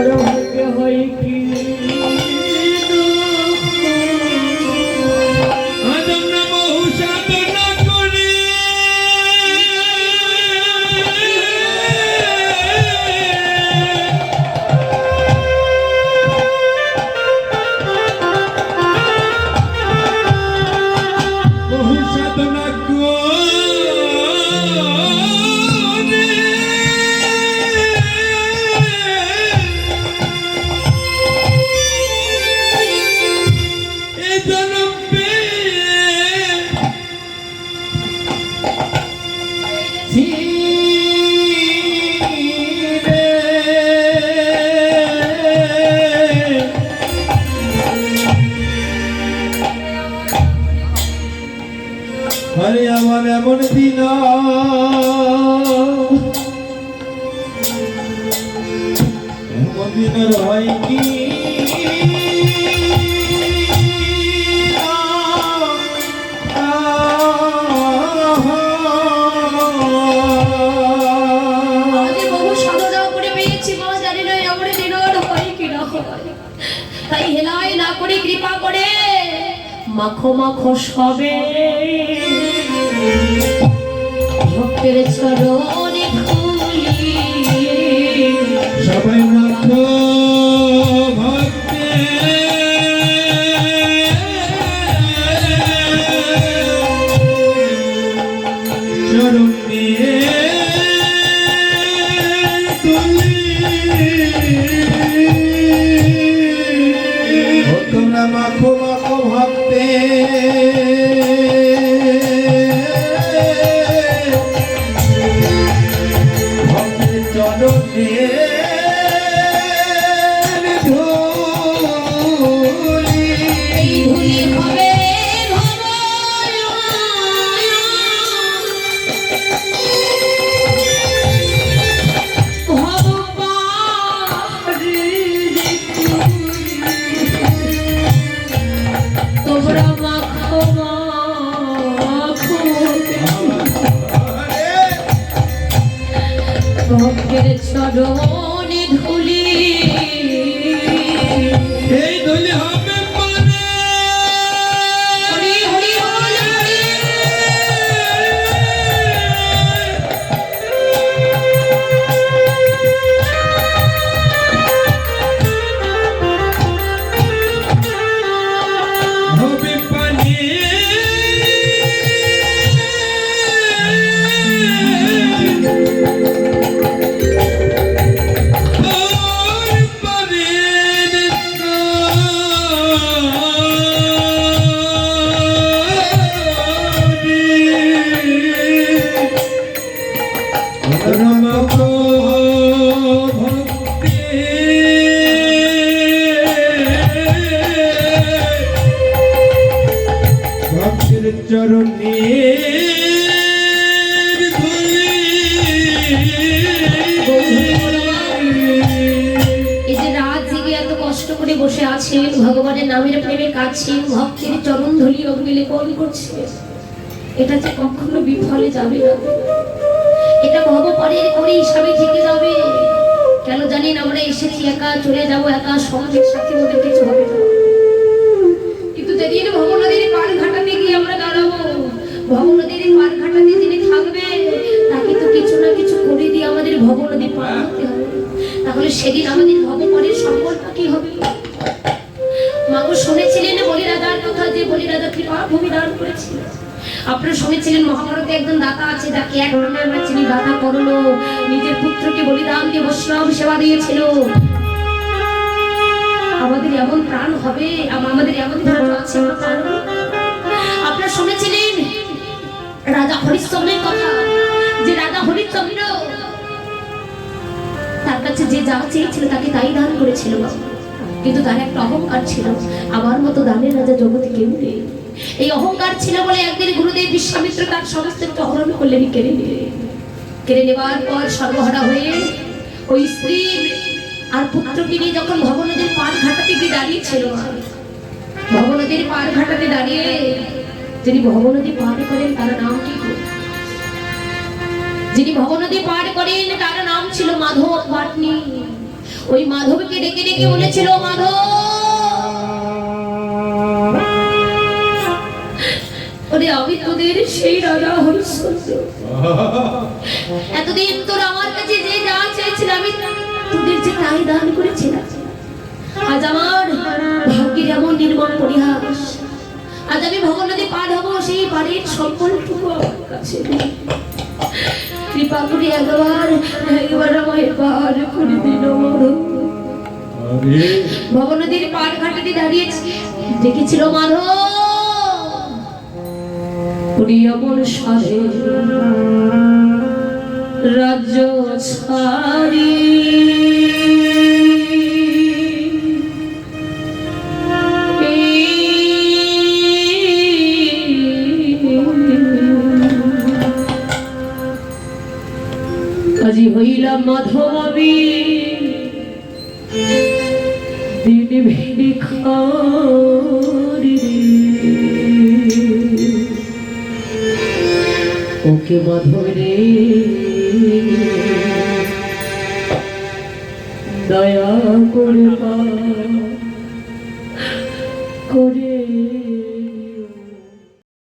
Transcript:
বড় হতে হয় কি আরে আমার এমন দিন এমন দিনের হয় কি তাই হেলায় না করে কৃপা করে মাখো মাখো সবে ভক্তের চরণে ধুলি সবাই মাখো ভক্তের চরণে ধুলি তোমরা মাখো মাখো ভক্তের চরণে ধুলি এই ধুলি হবে তোমরা মাখো মাখো ভক্তের চরণে ধুলি এই ধুলি হবে মানে হরি হরি হরি হবে পানি চরণে কষ্ট করে বসে আছেন ভগবানের নামের প্রেমে কাছেন ভক্তের চরণ ধুলি অগ্নি লেপন করছে এটা যে কখনো বিফলে যাবে না এটা ভগবানের করে হিসাবে থেকে যাবে কেন জানেন আমরা এসেছি একা চলে যাব একা সমাজের সাথে ওদের কিছু হবে না কিন্তু যেদিন ভগবানের পার ঘাটাতে গিয়ে আমরা দাঁড়াবো ভগবানের পার ঘাটাতে যিনি থাকবে তাকে তো কিছু না কিছু করে দিয়ে আমাদের ভগবানের পার হতে হবে তাহলে সেদিন আমাদের ভগবানের সম্পর্কটা কি হবে মাগো শুনেছিলেন বলি রাজার কথা যে বলি রাজা কৃপা ভূমি দান করেছিলেন আপনারা শুনেছিলেন মহাভারতে একজন দাতা আছে যাকে এক নামে আমরা চিনি দাতা করলো নিজের পুত্রকে বলিদান দিয়ে বৈষ্ণব সেবা দিয়েছিল আমাদের এমন প্রাণ হবে আমাদের এমন প্রাণ আছে আপনারা শুনেছিলেন রাজা হরিশ্চন্দ্রের কথা যে রাজা হরিশ্চন্দ্র তার কাছে যে যা চেয়েছিল তাকে তাই দান করেছিল কিন্তু তার একটা অহংকার ছিল আমার মতো দানের রাজা জগতে কেউ নেই এই অহংকার ছিল বলে একদিন গুরুদেব বিশ্বামিত্র তার সমস্ত হরণ করলেন কেড়ে নেবার পর সর্বহারা হয়ে ওই স্ত্রী আর পুত্রকে নিয়ে যখন ভবনদীর পার ঘাটাতে গিয়ে দাঁড়িয়েছিল ভবনদীর পার ঘাটাতে দাঁড়িয়ে যিনি ভবনদী পার করেন তার নাম কি যিনি ভবনদী পার করেন তার নাম ছিল মাধব বাটনি ওই মাধবকে ডেকে ডেকে বলেছিল, মাধব ওরে আমি তোদের সেই রাজা হরিশ্চন্দ্র, এতদিন তোর আমার কাছে যে যা চেয়েছিল আমি তোদের যে তাই দান করেছিলাম। আজ আমার ভাগ্যের এমন নির্মল পরিহাস, আজ আমি ভগবতী পার হবো, সেই বাড়ির সম্পর্কটুকু আমার কাছে নেই। কৃপা করে একবার আমায় পার করে দিল। ভগবতীর পার ঘাটে দাঁড়িয়েছি, দেখেছিল মাধব এমন সাধে রাজ্য ছাড়ি আজি হইলাম মাধবী দিন ভিখারি ওকে মাধবী দয়া করে করে